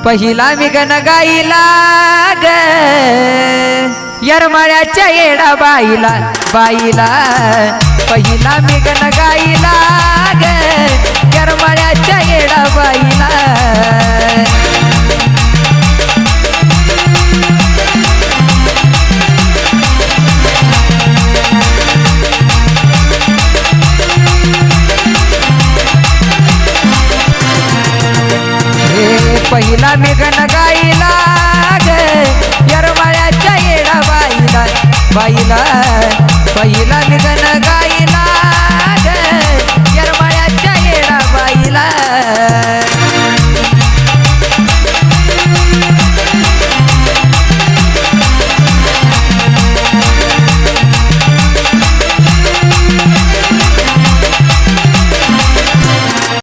पहिला मी गण गाईला ग येरमाळ्याच्या येडा बाईला बाईला पहिला मी गण गाईला ग येरमाळ्याच्या येडा बाईला पहिला मी गण गाईला ग येरमाळ्याच्या येडा बाईला बाईला पहिला मी गण